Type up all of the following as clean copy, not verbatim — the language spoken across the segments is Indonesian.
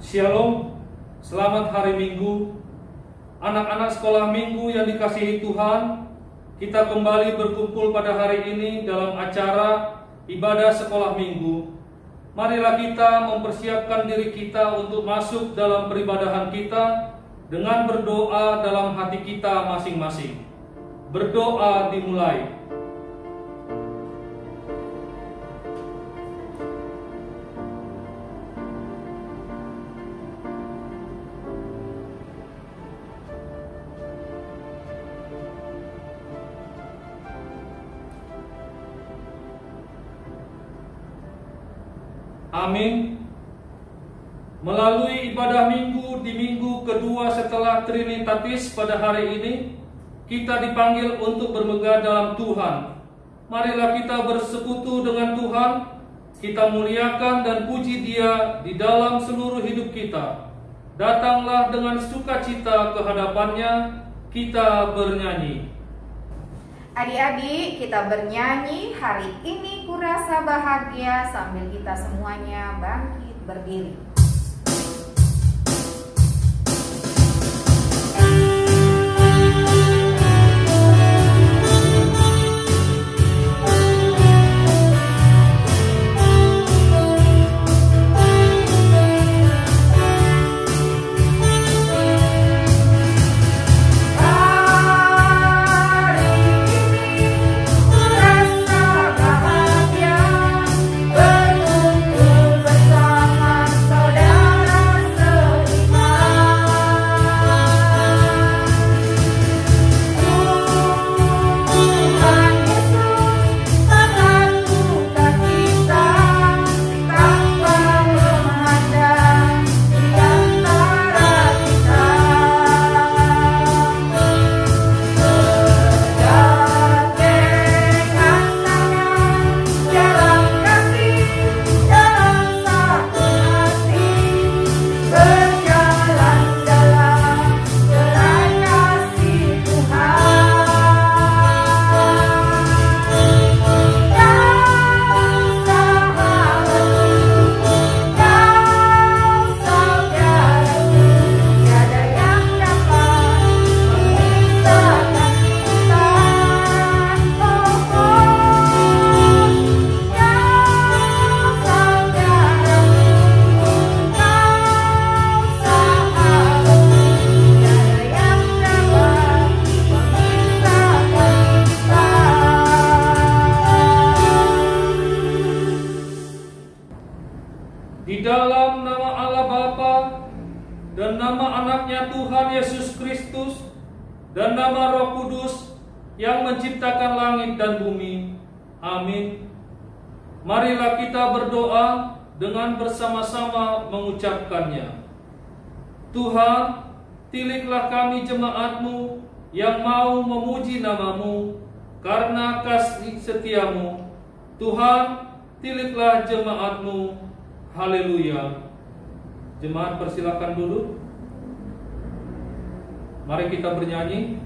Shalom, selamat hari Minggu. Anak-anak sekolah minggu yang dikasihi Tuhan, kita kembali berkumpul pada hari ini dalam acara ibadah sekolah minggu. Marilah kita mempersiapkan diri kita untuk masuk dalam peribadahan kita dengan berdoa dalam hati kita masing-masing. Berdoa dimulai. Amin. Melalui ibadah minggu di minggu kedua setelah Trinitatis pada hari ini, kita dipanggil untuk bermegah dalam Tuhan. Marilah kita bersekutu dengan Tuhan, kita muliakan dan puji Dia di dalam seluruh hidup kita. Datanglah dengan sukacita ke hadapan-Nya, kita bernyanyi. Adik-adik, kita bernyanyi hari ini kurasa bahagia sambil kita semuanya bangkit berdiri. Di dalam nama Allah Bapa dan nama anaknya Tuhan Yesus Kristus dan nama Roh Kudus yang menciptakan langit dan bumi. Amin. Marilah kita berdoa dengan bersama-sama mengucapkannya. Tuhan, tiliklah kami jemaat-Mu yang mau memuji nama-Mu karena kasih setia-Mu. Tuhan, tiliklah jemaat-Mu. Haleluya. Jemaat persilakan duduk. Mari kita bernyanyi.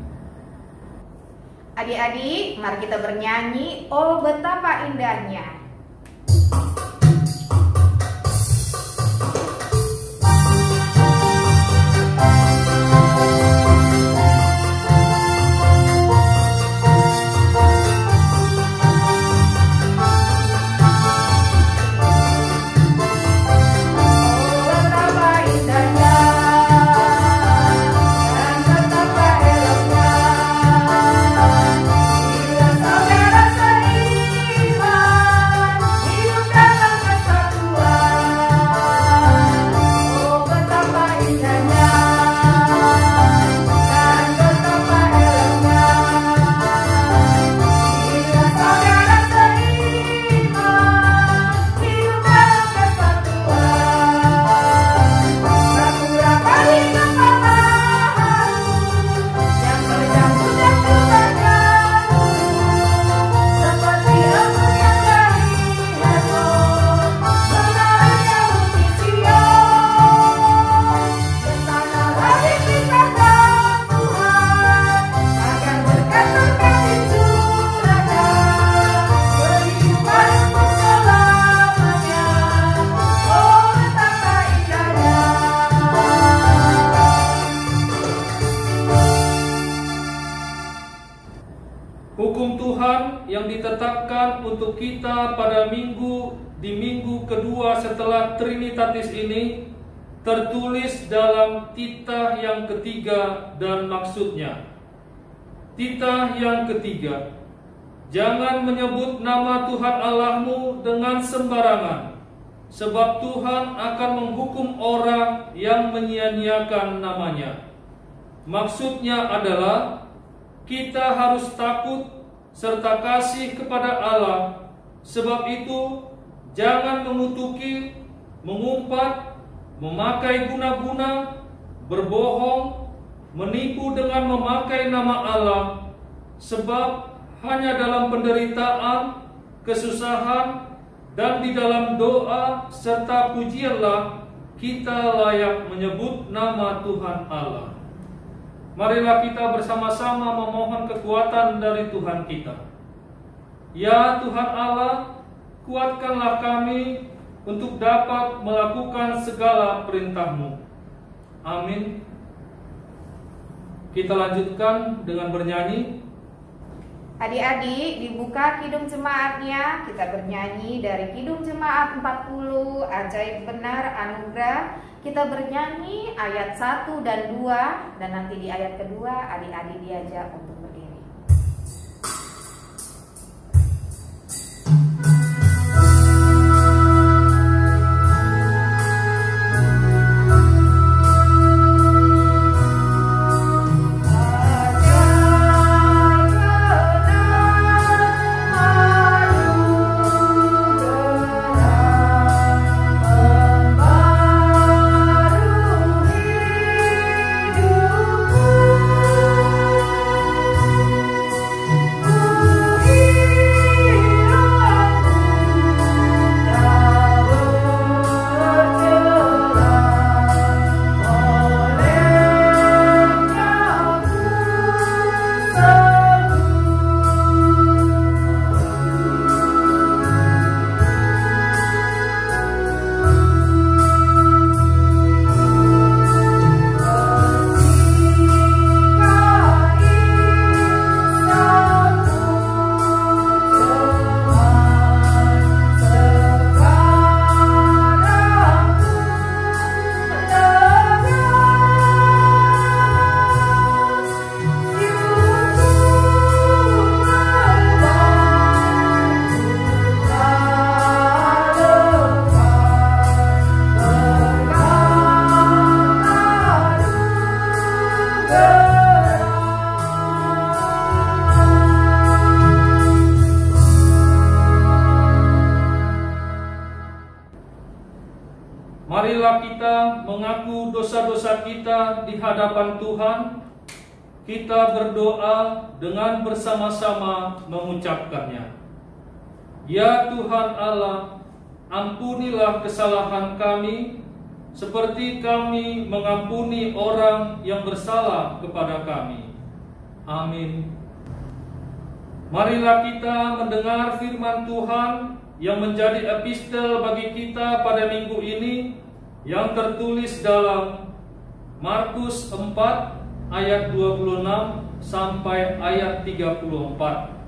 Adik-adik, mari kita bernyanyi, oh betapa indahnya. Saudara seiman Tuhan yang ditetapkan untuk kita pada di minggu kedua setelah Trinitatis ini tertulis dalam titah yang ketiga dan maksudnya. Titah yang ketiga, jangan menyebut nama Tuhan Allahmu dengan sembarangan, sebab Tuhan akan menghukum orang yang menyia-nyiakan namanya. Maksudnya adalah kita harus takut serta kasih kepada Allah. Sebab itu jangan mengutuki, mengumpat, memakai guna-guna, berbohong, menipu dengan memakai nama Allah. Sebab hanya dalam penderitaan, kesusahan, dan di dalam doa serta pujianlah kita layak menyebut nama Tuhan Allah. Marilah kita bersama-sama memohon kekuatan dari Tuhan kita. Ya Tuhan Allah, kuatkanlah kami untuk dapat melakukan segala perintah-Mu. Amin. Kita lanjutkan dengan bernyanyi. Adik-adik, dibuka Kidung Jemaatnya. Kita bernyanyi dari Kidung Jemaat 40, Ajaib Benar Anugerah. Kita bernyanyi ayat 1 dan 2, dan nanti di ayat kedua adik-adik diajak untuk berdiri. Marilah kita mengaku dosa-dosa kita di hadapan Tuhan. Kita berdoa dengan bersama-sama mengucapkannya. Ya Tuhan Allah, ampunilah kesalahan kami, seperti kami mengampuni orang yang bersalah kepada kami. Amin. Marilah kita mendengar firman Tuhan yang menjadi epistel bagi kita pada minggu ini, yang tertulis dalam Markus 4 ayat 26 sampai ayat 34.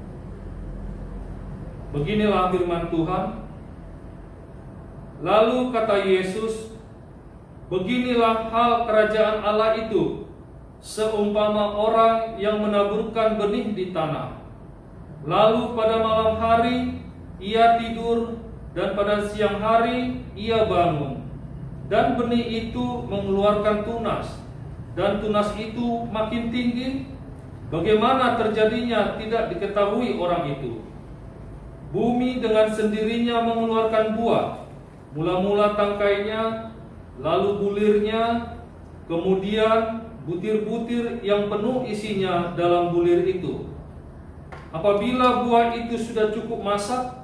Beginilah firman Tuhan. Lalu kata Yesus, beginilah hal kerajaan Allah itu, seumpama orang yang menaburkan benih di tanah. Lalu pada malam hari ia tidur, dan pada siang hari ia bangun, dan benih itu mengeluarkan tunas, dan tunas itu makin tinggi. Bagaimana terjadinya tidak diketahui orang itu. Bumi dengan sendirinya mengeluarkan buah, mula-mula tangkainya, lalu bulirnya, kemudian butir-butir yang penuh isinya dalam bulir itu. Apabila buah itu sudah cukup masak,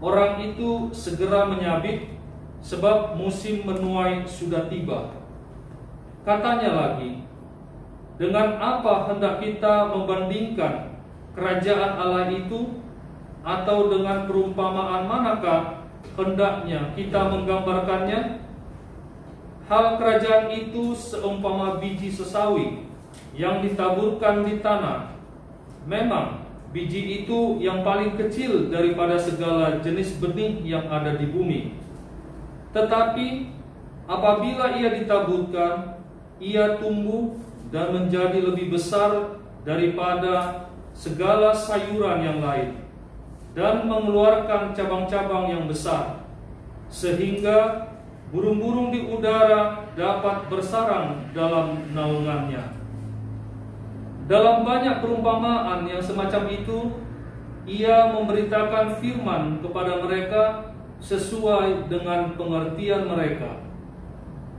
orang itu segera menyabit, sebab musim menuai sudah tiba. Katanya lagi, dengan apa hendak kita membandingkan kerajaan Allah itu? Atau dengan perumpamaan manakah hendaknya kita menggambarkannya? Hal kerajaan itu seumpama biji sesawi yang ditaburkan di tanah. Memang biji itu yang paling kecil daripada segala jenis benih yang ada di bumi. Tetapi apabila ia ditaburkan, ia tumbuh dan menjadi lebih besar daripada segala sayuran yang lain, dan mengeluarkan cabang-cabang yang besar, sehingga burung-burung di udara dapat bersarang dalam naungannya. Dalam banyak perumpamaan yang semacam itu, ia memberitakan firman kepada mereka sesuai dengan pengertian mereka.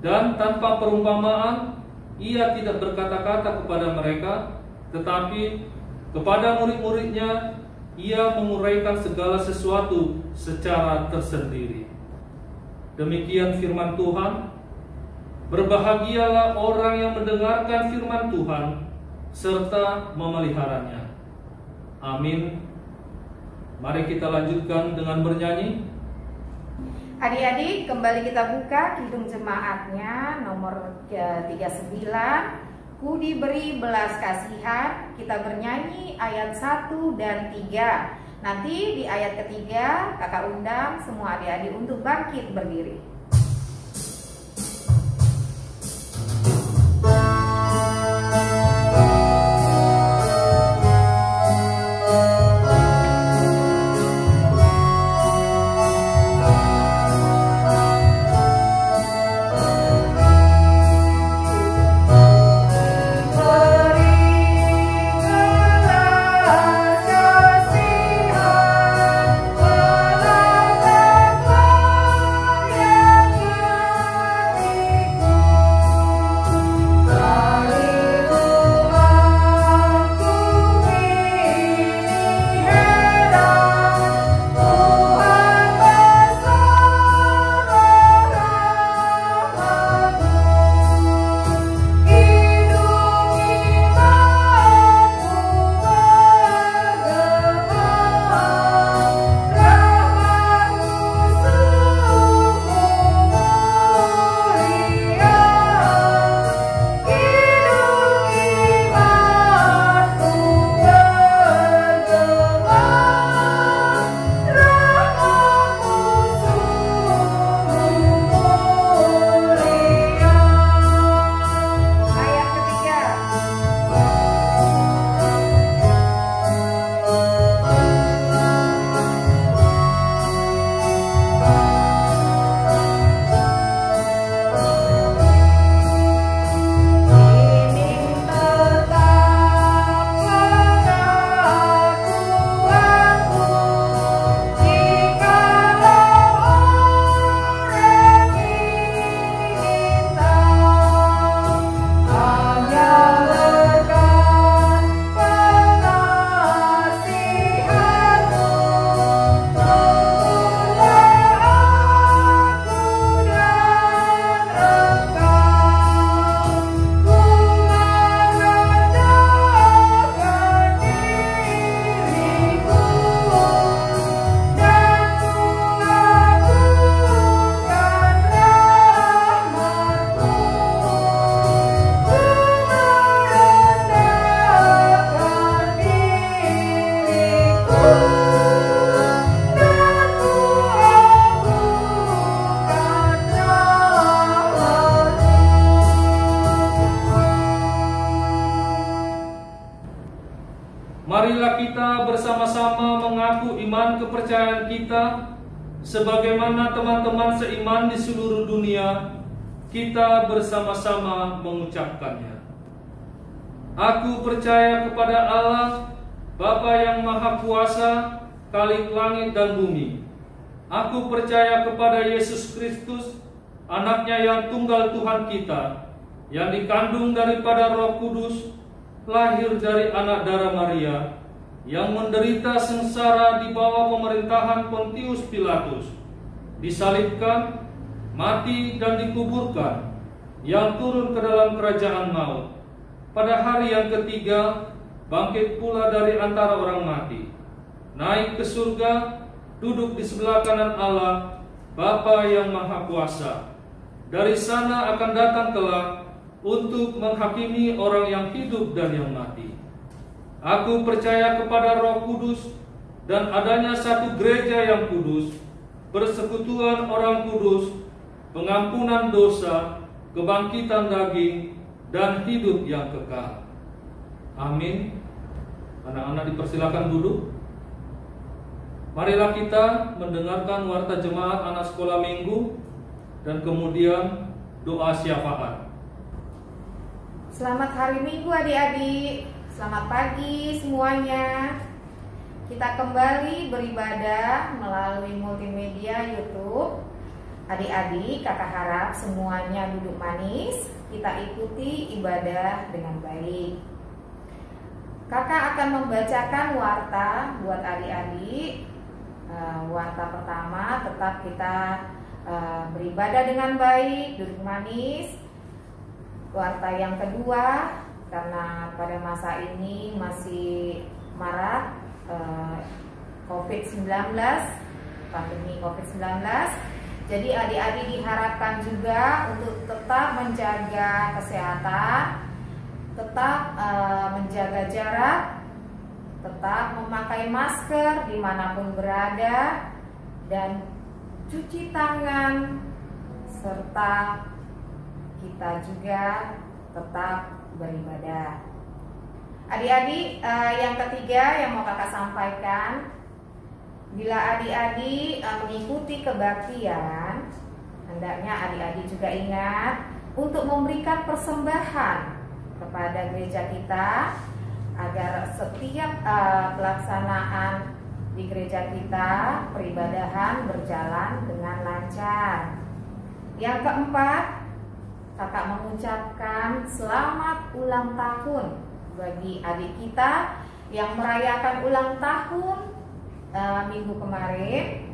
Dan tanpa perumpamaan, ia tidak berkata-kata kepada mereka, tetapi kepada murid-muridnya ia menguraikan segala sesuatu secara tersendiri. Demikian firman Tuhan. Berbahagialah orang yang mendengarkan firman Tuhan serta memeliharanya. Amin. Mari kita lanjutkan dengan bernyanyi. Adik-adik, kembali kita buka Kidung Jemaatnya nomor 39. Ku diberi belas kasihan. Kita bernyanyi ayat 1 dan 3. Nanti di ayat ketiga kakak undang semua adik-adik untuk bangkit berdiri. Marilah kita bersama-sama mengaku iman kepercayaan kita sebagaimana teman-teman seiman di seluruh dunia. Kita bersama-sama mengucapkannya. Aku percaya kepada Allah, Bapa yang Maha Kuasa, Khalik langit dan bumi. Aku percaya kepada Yesus Kristus, Anaknya yang tunggal Tuhan kita, yang dikandung daripada Roh Kudus, lahir dari anak darah Maria, yang menderita sengsara di bawah pemerintahan Pontius Pilatus, disalibkan, mati dan dikuburkan, yang turun ke dalam kerajaan maut. Pada hari yang ketiga, bangkit pula dari antara orang mati, naik ke surga, duduk di sebelah kanan Allah, Bapa yang Maha Kuasa. Dari sana akan datang kelak untuk menghakimi orang yang hidup dan yang mati. Aku percaya kepada Roh Kudus dan adanya satu gereja yang kudus, persekutuan orang kudus, pengampunan dosa, kebangkitan daging, dan hidup yang kekal. Amin. Anak-anak dipersilakan duduk. Marilah kita mendengarkan warta jemaat anak sekolah minggu dan kemudian doa syafaat. Selamat hari Minggu adik-adik. Selamat pagi semuanya. Kita kembali beribadah melalui multimedia YouTube. Adik-adik, kakak harap semuanya duduk manis. Kita ikuti ibadah dengan baik. Kakak akan membacakan warta buat adik-adik. Warta pertama, tetap kita beribadah dengan baik, duduk manis. Warta yang kedua, karena pada masa ini masih marak COVID-19, pandemi COVID-19. Jadi adik-adik diharapkan juga untuk tetap menjaga kesehatan, tetap menjaga jarak, tetap memakai masker dimanapun berada, dan cuci tangan, serta kita juga tetap beribadah. Adik-adik, yang ketiga yang mau kakak sampaikan, bila adik-adik mengikuti kebaktian, hendaknya adik-adik juga ingat untuk memberikan persembahan kepada gereja kita, agar setiap pelaksanaan di gereja kita, peribadahan berjalan dengan lancar. Yang keempat, kakak mengucapkan selamat ulang tahun bagi adik kita yang merayakan ulang tahun minggu kemarin,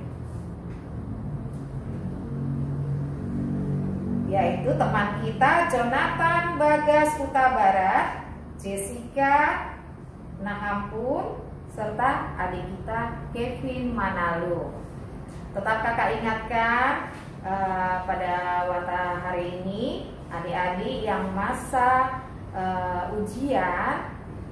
yaitu teman kita Jonathan Bagas Huta Barat, Jessica Nahampun, serta adik kita Kevin Manalo. Tetap kakak ingatkan pada warta hari ini, adik-adik yang masa ujian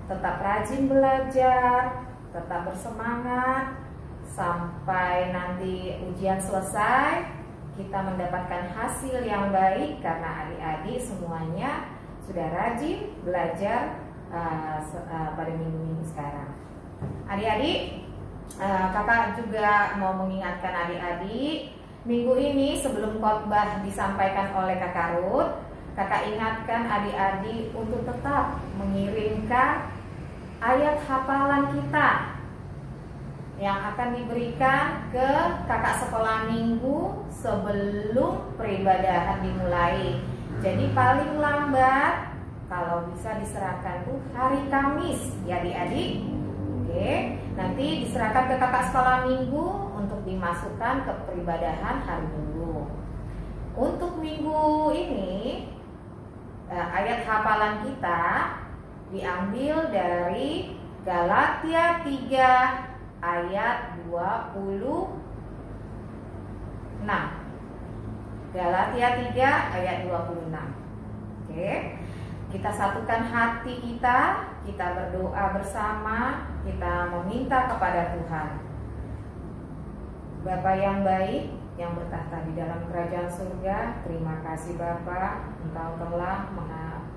tetap rajin belajar, tetap bersemangat sampai nanti ujian selesai, kita mendapatkan hasil yang baik karena adik-adik semuanya sudah rajin belajar pada minggu-minggu sekarang. Adik-adik, kakak juga mau mengingatkan adik-adik, minggu ini sebelum khotbah disampaikan oleh kakak Ruth, kakak ingatkan adik-adik untuk tetap mengirimkan ayat hafalan kita yang akan diberikan ke kakak sekolah minggu sebelum peribadahan dimulai. Jadi paling lambat kalau bisa diserahkan tuh hari Kamis ya adik-adik. Oke, nanti diserahkan ke kakak sekolah minggu untuk dimasukkan ke peribadahan hari Minggu. Untuk minggu ini ayat hafalan kita diambil dari Galatia 3 ayat 26. Galatia 3 ayat 26. Oke. Kita satukan hati kita berdoa bersama, kita meminta kepada Tuhan. Bapa yang baik, yang bertahta di dalam kerajaan surga, terima kasih Bapa, Engkau telah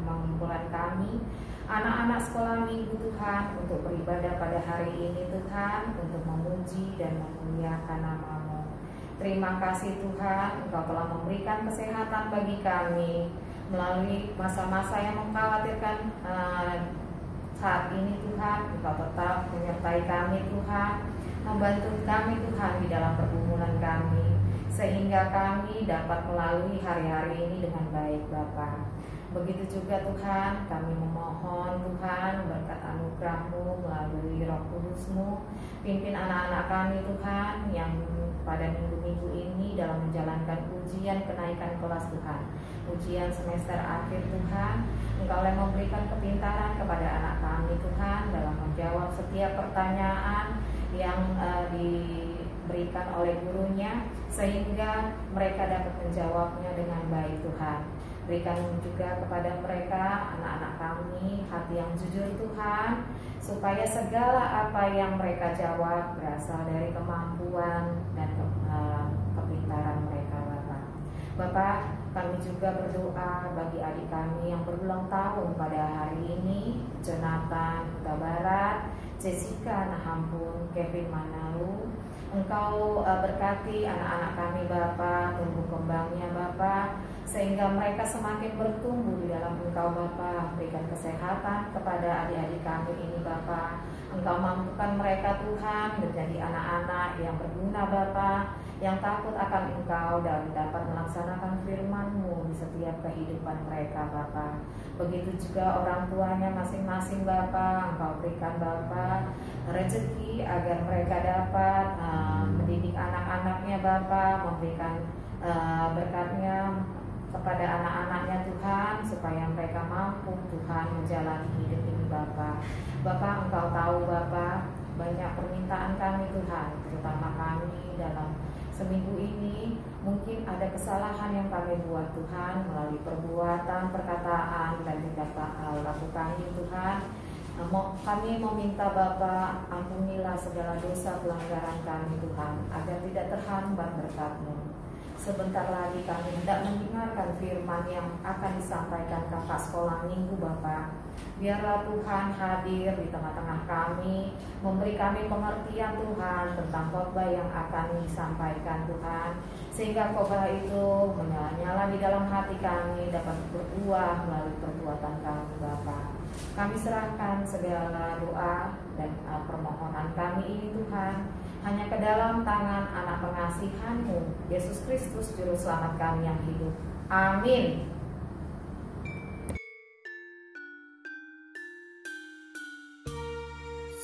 mengumpulkan kami, anak-anak sekolah minggu Tuhan, untuk beribadah pada hari ini Tuhan, untuk memuji dan memuliakan nama-Mu. Terima kasih Tuhan, Engkau telah memberikan kesehatan bagi kami melalui masa-masa yang mengkhawatirkan saat ini Tuhan. Engkau tetap menyertai kami Tuhan, membantu kami Tuhan di dalam pergumulan kami, sehingga kami dapat melalui hari-hari ini dengan baik Bapa. Begitu juga Tuhan, kami memohon Tuhan berkat anugerah-Mu melalui Roh Kudus-Mu, pimpin anak-anak kami Tuhan yang pada minggu-minggu ini dalam menjalankan ujian kenaikan kelas Tuhan, ujian semester akhir Tuhan. Engkau yang memberikan kepintaran kepada anak kami Tuhan dalam menjawab setiap pertanyaan yang diberikan oleh gurunya, sehingga mereka dapat menjawabnya dengan baik Tuhan. Berikan juga kepada mereka, anak-anak kami, hati yang jujur Tuhan, supaya segala apa yang mereka jawab berasal dari kemampuan dan kepintaran mereka, Bapak. Bapak, kami juga berdoa bagi adik kami yang berulang tahun pada hari ini, Jonathan Kuta Barat, Jessica Nahampun, Kevin Manalu. Engkau berkati anak-anak kami, Bapa, tumbuh kembangnya, Bapa, sehingga mereka semakin bertumbuh di dalam Engkau, Bapa. Berikan kesehatan kepada adik-adik kami ini, Bapa. Engkau mampukan mereka, Tuhan, menjadi anak-anak yang berguna, Bapa, yang takut akan Engkau dan dapat melaksanakan firman-Mu di setiap kehidupan mereka, Bapa. Begitu juga orang tuanya masing-masing, Bapa. Engkau berikan, Bapa, rezeki agar mereka dapat mendidik anak-anaknya, Bapa, memberikan berkatnya kepada anak-anaknya, Tuhan, supaya mereka mampu, Tuhan, menjalani hidup ini, Bapa. Bapa, Engkau tahu, Bapa, banyak permintaan kami, Tuhan, terutama kami dalam seminggu ini. Mungkin ada kesalahan yang kami buat, Tuhan, melalui perbuatan, perkataan, dan tindak laku kami, Tuhan. Kami meminta Bapa, ampunilah segala dosa pelanggaran kami, Tuhan, agar tidak terhambat berkat-Mu. Sebentar lagi kami hendak mendengarkan firman yang akan disampaikan kakak sekolah minggu, Bapa. Biarlah Tuhan hadir di tengah-tengah kami, memberi kami pengertian, Tuhan, tentang khotbah yang akan disampaikan, Tuhan, sehingga khotbah itu menyala-nyala di dalam hati kami, dapat berbuah melalui perbuatan kami, Bapa. Kami serahkan segala doa dan permohonan kami ini, Tuhan, hanya ke dalam tangan anak pengasihan-Mu, Yesus Kristus, Juru Selamat kami yang hidup. Amin.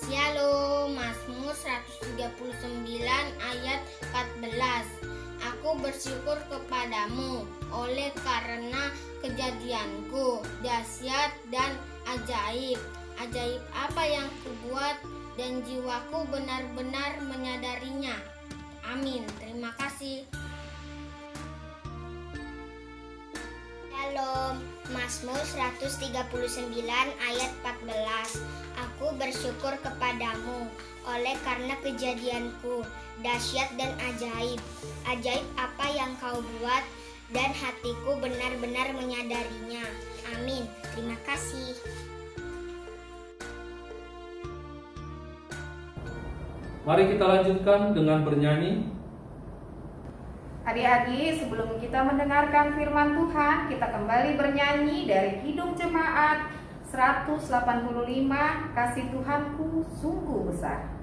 Shalom, Mazmur 139 ayat 14. Aku bersyukur kepadamu oleh karena kejadianku dahsyat dan ajaib. Ajaib apa yang kubuat dan jiwaku benar-benar menyadarinya. Amin. Terima kasih. Shalom, Mazmur 139 ayat 14. Aku bersyukur kepadamu oleh karena kejadianku dahsyat dan ajaib. Ajaib apa yang kau buat dan hatiku benar-benar menyadarinya. Amin. Terima kasih. Mari kita lanjutkan dengan bernyanyi. Adik-adik, sebelum kita mendengarkan firman Tuhan, kita kembali bernyanyi dari Kidung Jemaat 185, Kasih Tuhanku Sungguh Besar.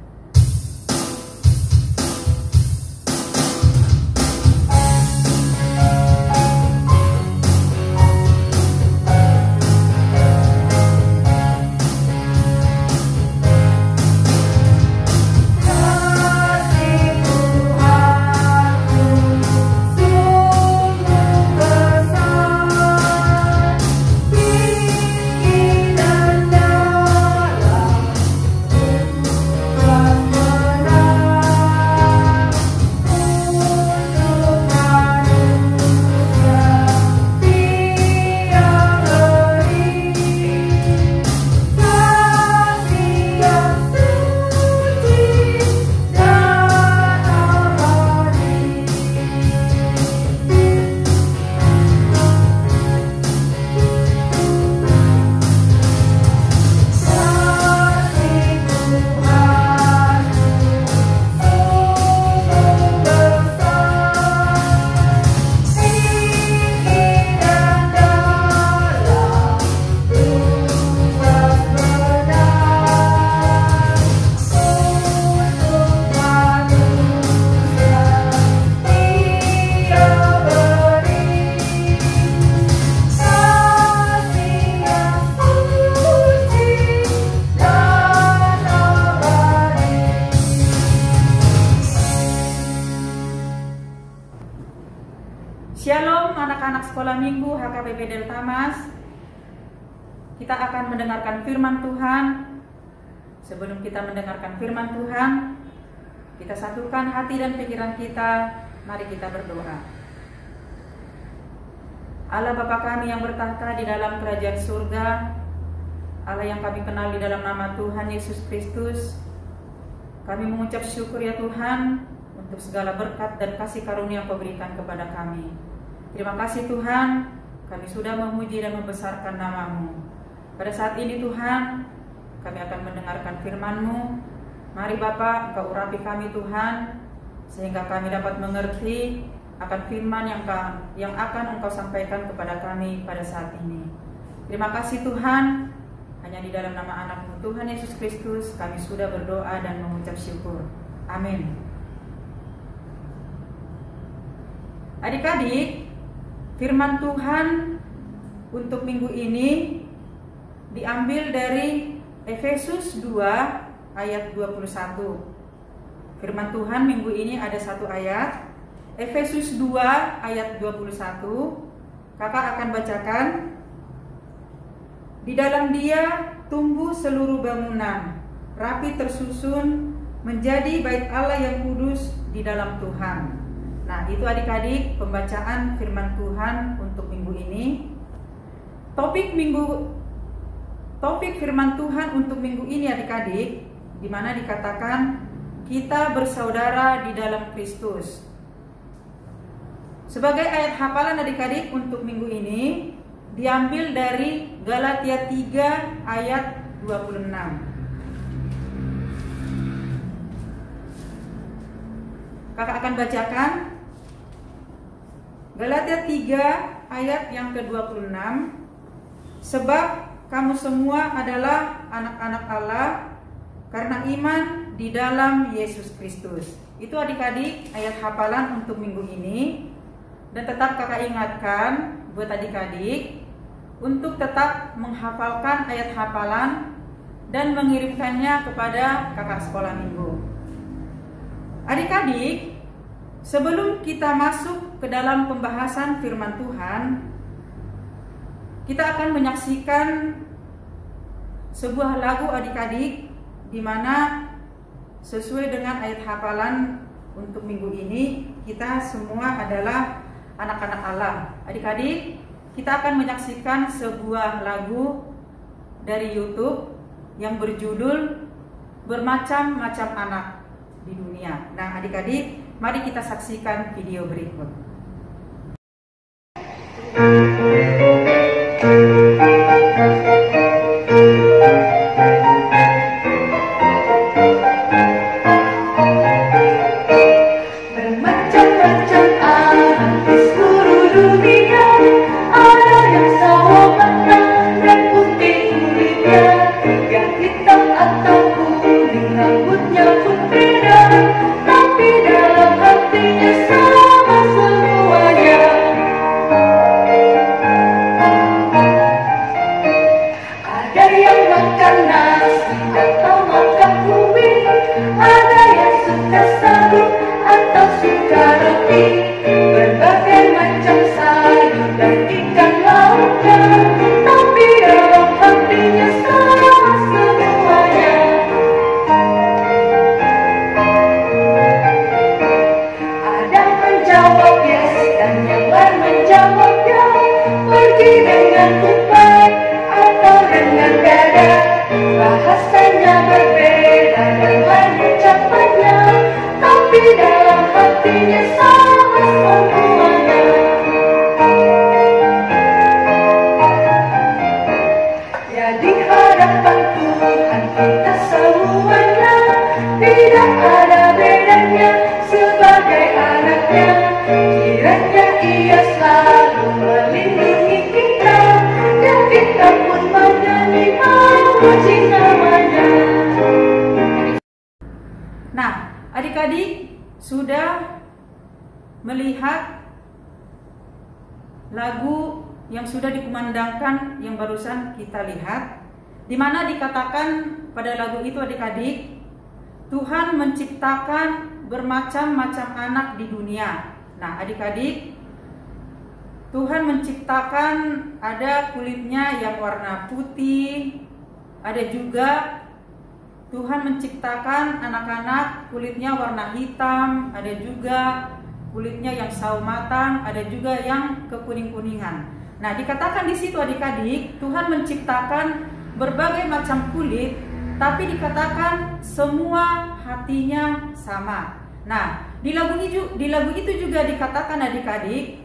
Shalom anak-anak sekolah minggu HKBP Delta Mas. Kita akan mendengarkan firman Tuhan. Sebelum kita mendengarkan firman Tuhan, kita satukan hati dan pikiran kita. Mari kita berdoa. Allah Bapa kami yang bertahta di dalam kerajaan surga, Allah yang kami kenal di dalam nama Tuhan Yesus Kristus, kami mengucap syukur ya Tuhan untuk segala berkat dan kasih karunia yang Kau berikan kepada kami. Terima kasih Tuhan, kami sudah memuji dan membesarkan nama-Mu. Pada saat ini Tuhan, kami akan mendengarkan firman-Mu. Mari Bapa, Engkau urapi kami Tuhan, sehingga kami dapat mengerti akan firman yang akan Engkau sampaikan kepada kami pada saat ini. Terima kasih Tuhan, hanya di dalam nama anak-Mu Tuhan Yesus Kristus kami sudah berdoa dan mengucap syukur. Amin. Adik-adik, firman Tuhan untuk minggu ini diambil dari Efesus 2 ayat 21. Firman Tuhan minggu ini ada satu ayat, Efesus 2 ayat 21. Kakak akan bacakan. Di dalam Dia tumbuh seluruh bangunan, rapi tersusun menjadi bait Allah yang kudus di dalam Tuhan. Nah, itu adik-adik pembacaan firman Tuhan untuk minggu ini. Topik firman Tuhan untuk minggu ini adik-adik, di mana dikatakan kita bersaudara di dalam Kristus. Sebagai ayat hafalan adik-adik untuk minggu ini diambil dari Galatia 3 ayat 26. Kakak akan bacakan Galatia 3 ayat yang ke-26. Sebab kamu semua adalah anak-anak Allah karena iman di dalam Yesus Kristus. Itu adik-adik ayat hafalan untuk minggu ini. Dan tetap kakak ingatkan buat adik-adik untuk tetap menghafalkan ayat hafalan dan mengirimkannya kepada kakak sekolah minggu. Adik-adik, sebelum kita masuk ke dalam pembahasan firman Tuhan, kita akan menyaksikan sebuah lagu adik-adik di mana sesuai dengan ayat hafalan untuk minggu ini, kita semua adalah anak-anak Allah. Adik-adik, kita akan menyaksikan sebuah lagu dari YouTube yang berjudul Bermacam-macam Anak di Dunia. Nah, adik-adik, mari kita saksikan video berikut. Nah, adik-adik sudah melihat lagu yang sudah dikumandangkan yang barusan kita lihat, di mana dikatakan pada lagu itu adik-adik, Tuhan menciptakan bermacam-macam anak di dunia. Nah, adik-adik, Tuhan menciptakan ada kulitnya yang warna putih, ada juga Tuhan menciptakan anak-anak kulitnya warna hitam, ada juga kulitnya yang sawo matang, ada juga yang kekuning-kuningan. Nah, dikatakan di situ adik-adik, Tuhan menciptakan berbagai macam kulit, tapi dikatakan semua hatinya sama. Nah, di lagu itu juga dikatakan adik-adik,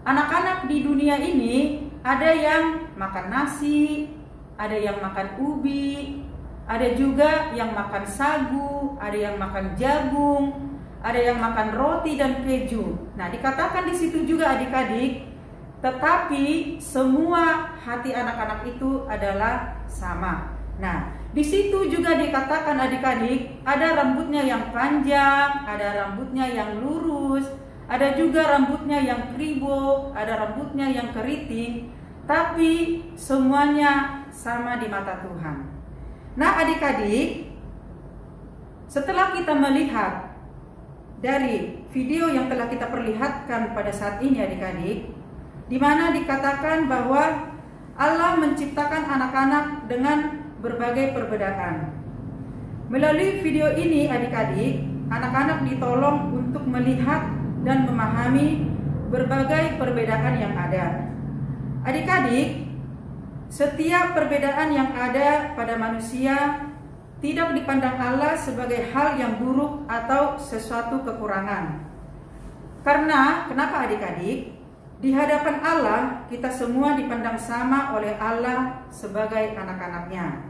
anak-anak di dunia ini ada yang makan nasi, ada yang makan ubi, ada juga yang makan sagu, ada yang makan jagung, ada yang makan roti dan keju. Nah, dikatakan di situ juga adik-adik, tetapi semua hati anak-anak itu adalah sama. Nah, di situ juga dikatakan adik-adik, ada rambutnya yang panjang, ada rambutnya yang lurus, ada juga rambutnya yang kribo, ada rambutnya yang keriting, tapi semuanya sama di mata Tuhan. Nah, adik-adik, setelah kita melihat dari video yang telah kita perlihatkan pada saat ini adik-adik, di mana dikatakan bahwa Allah menciptakan anak-anak dengan berbagai perbedaan. Melalui video ini adik-adik, anak-anak ditolong untuk melihat dan memahami berbagai perbedaan yang ada. Adik-adik, setiap perbedaan yang ada pada manusia tidak dipandang Allah sebagai hal yang buruk atau sesuatu kekurangan. Karena, kenapa adik-adik? Di hadapan Allah, kita semua dipandang sama oleh Allah sebagai anak-anaknya.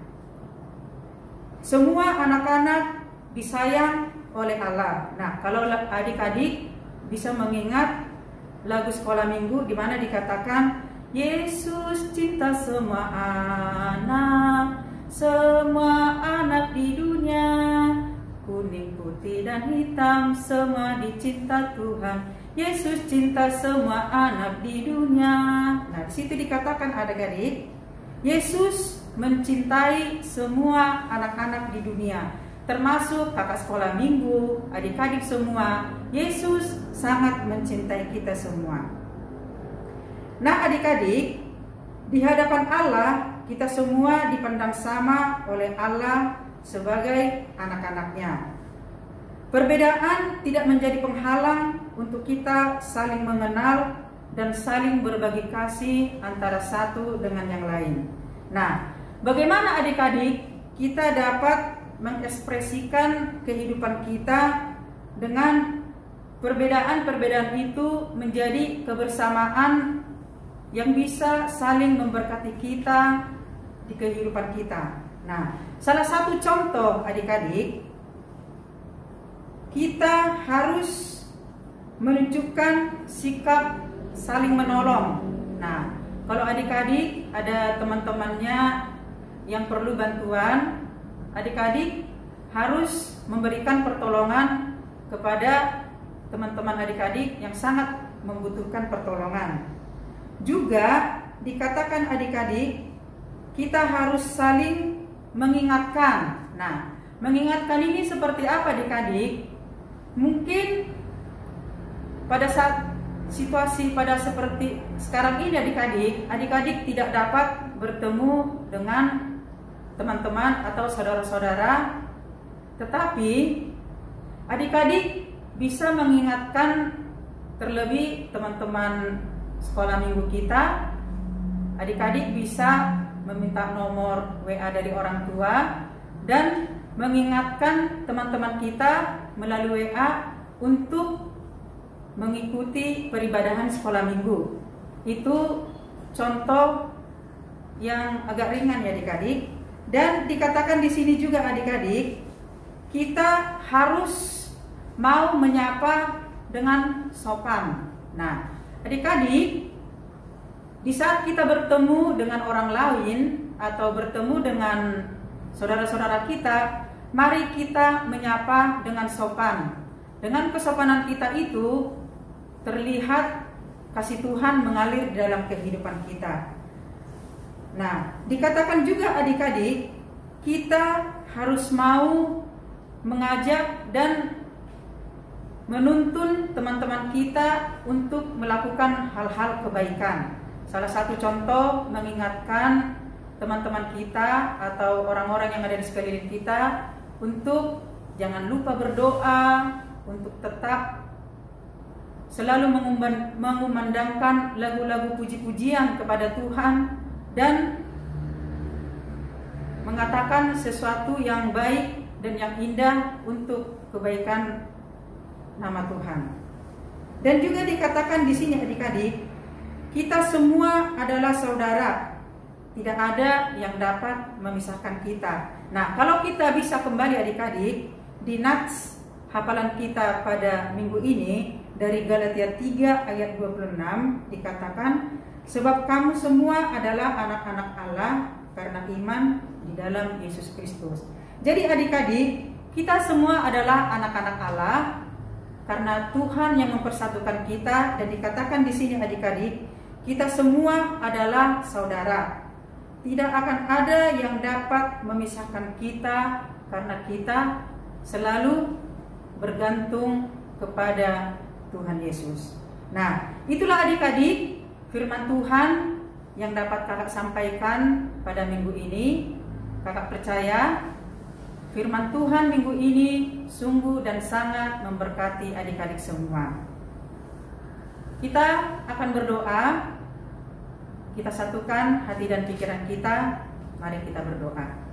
Semua anak-anak disayang oleh Allah. Nah, kalau adik-adik bisa mengingat lagu sekolah minggu di mana dikatakan Yesus cinta semua anak di dunia, kuning, putih, dan hitam, semua dicinta Tuhan. Yesus cinta semua anak di dunia. Nah, di situ dikatakan adik-adik, Yesus mencintai semua anak-anak di dunia, termasuk kakak sekolah minggu, adik-adik semua. Yesus sangat mencintai kita semua. Nah, adik-adik, di hadapan Allah, kita semua dipandang sama oleh Allah sebagai anak-anaknya. Perbedaan tidak menjadi penghalang untuk kita saling mengenal dan saling berbagi kasih antara satu dengan yang lain. Nah, bagaimana adik-adik kita dapat mengekspresikan kehidupan kita dengan perbedaan-perbedaan itu menjadi kebersamaan yang bisa saling memberkati kita di kehidupan kita. Nah, salah satu contoh adik-adik, kita harus menunjukkan sikap saling menolong. Nah, kalau adik-adik ada teman-temannya yang perlu bantuan, adik-adik harus memberikan pertolongan kepada teman-teman adik-adik yang sangat membutuhkan pertolongan. Juga dikatakan adik-adik, kita harus saling mengingatkan. Nah, mengingatkan ini seperti apa adik-adik? Mungkin pada saat situasi pada seperti sekarang ini adik-adik tidak dapat bertemu dengan teman-teman atau saudara-saudara, tetapi adik-adik bisa mengingatkan terlebih teman-teman sekolah minggu kita. Adik-adik bisa meminta nomor WA dari orang tua dan mengingatkan teman-teman kita melalui WA untuk mengikuti peribadahan sekolah minggu. Itu contoh yang agak ringan ya adik-adik. Dan dikatakan di sini juga adik-adik, kita harus mau menyapa dengan sopan. Nah, adik-adik, di saat kita bertemu dengan orang lain atau bertemu dengan saudara-saudara kita, mari kita menyapa dengan sopan. Dengan kesopanan kita itu terlihat kasih Tuhan mengalir di dalam kehidupan kita. Nah, dikatakan juga adik-adik, kita harus mau mengajak dan menuntun teman-teman kita untuk melakukan hal-hal kebaikan. Salah satu contoh mengingatkan teman-teman kita atau orang-orang yang ada di sekeliling kita untuk jangan lupa berdoa, untuk tetap selalu mengumandangkan lagu-lagu puji-pujian kepada Tuhan dan mengatakan sesuatu yang baik dan yang indah untuk kebaikan nama Tuhan. Dan juga dikatakan di sini adik-adik, kita semua adalah saudara. Tidak ada yang dapat memisahkan kita. Nah, kalau kita bisa kembali adik-adik di nats hafalan kita pada minggu ini dari Galatia 3 ayat 26 dikatakan, sebab kamu semua adalah anak-anak Allah karena iman di dalam Yesus Kristus. Jadi adik-adik, kita semua adalah anak-anak Allah karena Tuhan yang mempersatukan kita, dan dikatakan di sini adik-adik, kita semua adalah saudara. Tidak akan ada yang dapat memisahkan kita karena kita selalu bergantung kepada Tuhan Yesus. Nah, itulah adik-adik firman Tuhan yang dapat kakak sampaikan pada minggu ini. Kakak percaya firman Tuhan minggu ini sungguh dan sangat memberkati adik-adik semua. Kita akan berdoa. Kita satukan hati dan pikiran kita. Mari kita berdoa.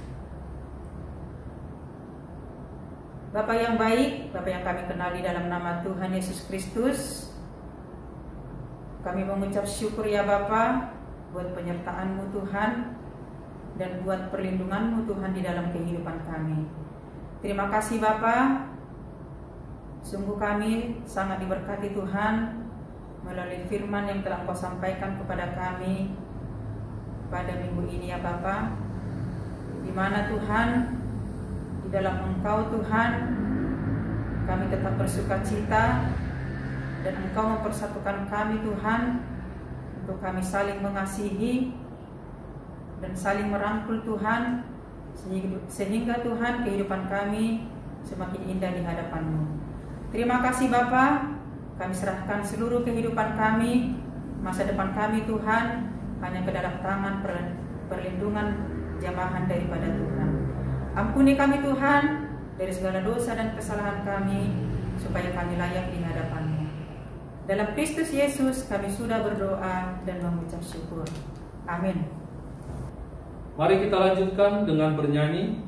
Bapa yang baik, Bapa yang kami kenali dalam nama Tuhan Yesus Kristus, kami mengucap syukur ya Bapa buat penyertaan-Mu Tuhan dan buat perlindungan-Mu Tuhan di dalam kehidupan kami. Terima kasih Bapa. Sungguh kami sangat diberkati Tuhan melalui firman yang telah Engkau sampaikan kepada kami pada minggu ini ya Bapa, di mana Tuhan, di dalam Engkau Tuhan kami tetap bersukacita, dan Engkau mempersatukan kami Tuhan untuk kami saling mengasihi dan saling merangkul Tuhan, sehingga Tuhan kehidupan kami semakin indah di hadapan-Mu. Terima kasih Bapa. Kami serahkan seluruh kehidupan kami, masa depan kami Tuhan, hanya ke dalam tangan perlindungan jamahan daripada Tuhan. Ampuni kami Tuhan dari segala dosa dan kesalahan kami, supaya kami layak di hadapan-Mu. Dalam Kristus Yesus kami sudah berdoa dan mengucap syukur. Amin. Mari kita lanjutkan dengan bernyanyi.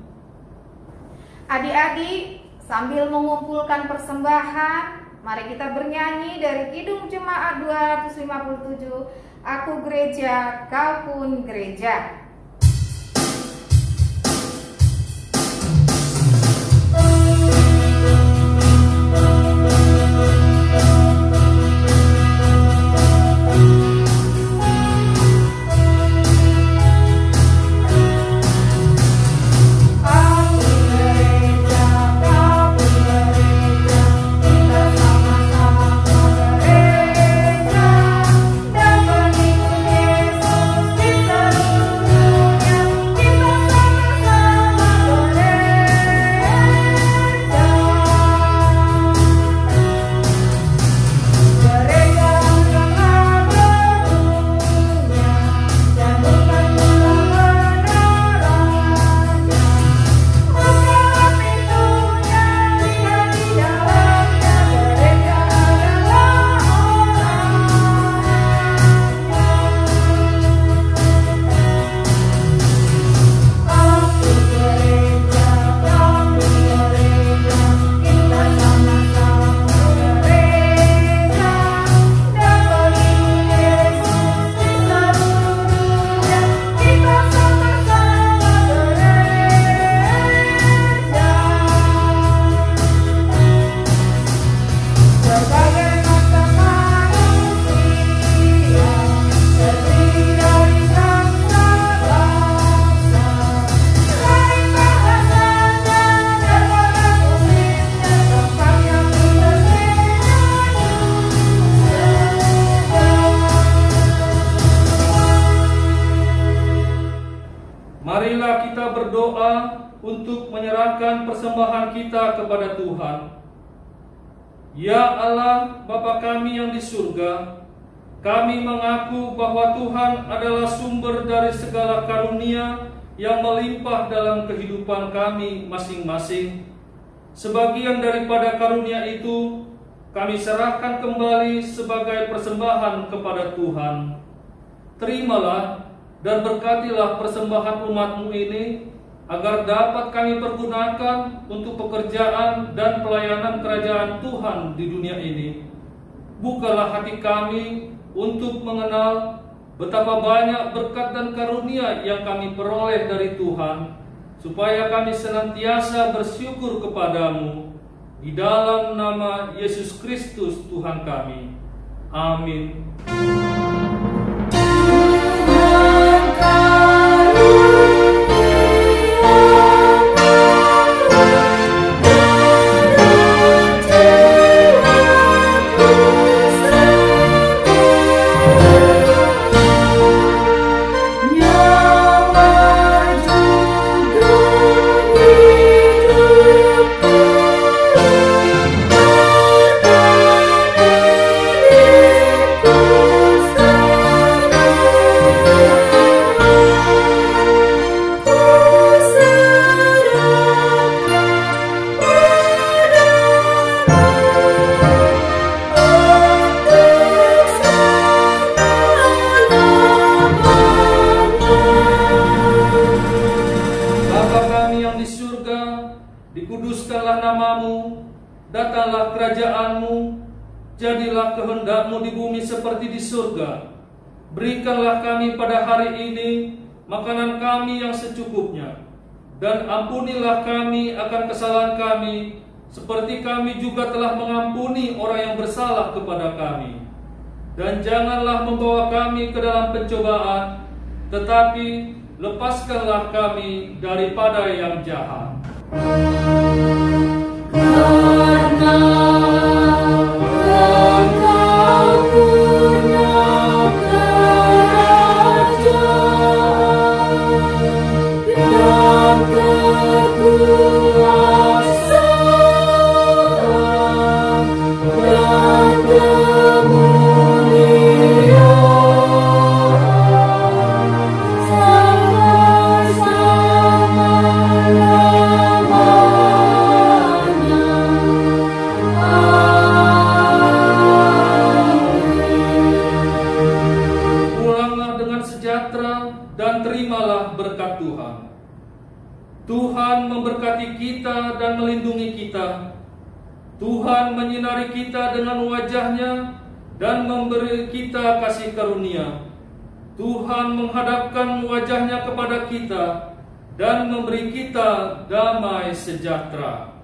Adik-adik, sambil mengumpulkan persembahan, mari kita bernyanyi dari Kidung Jemaat 257, Aku Gereja, Kau Pun Gereja. Marilah kita berdoa untuk menyerahkan persembahan kita kepada Tuhan. Ya Allah, Bapa kami yang di surga, kami mengaku bahwa Tuhan adalah sumber dari segala karunia yang melimpah dalam kehidupan kami masing-masing. Sebagian daripada karunia itu kami serahkan kembali sebagai persembahan kepada Tuhan. Terimalah dan berkatilah persembahan umat-Mu ini, agar dapat kami pergunakan untuk pekerjaan dan pelayanan kerajaan Tuhan di dunia ini. Bukalah hati kami untuk mengenal betapa banyak berkat dan karunia yang kami peroleh dari Tuhan, supaya kami senantiasa bersyukur kepadamu. Di dalam nama Yesus Kristus Tuhan kami. Amin. Dikuduskanlah namamu, datanglah kerajaan-Mu, jadilah kehendak-Mu di bumi seperti di surga. Berikanlah kami pada hari ini makanan kami yang secukupnya, dan ampunilah kami akan kesalahan kami, seperti kami juga telah mengampuni orang yang bersalah kepada kami. Dan janganlah membawa kami ke dalam pencobaan, tetapi lepaskanlah kami daripada yang jahat. Karena Engkau punya kerajaan dan kekuasaan dan kemuliaan sampai-sampai. Dan terimalah berkat Tuhan. Tuhan memberkati kita dan melindungi kita. Tuhan menyinari kita dengan wajah-Nya dan memberi kita kasih karunia. Tuhan menghadapkan wajah-Nya kepada kita dan memberi kita damai sejahtera.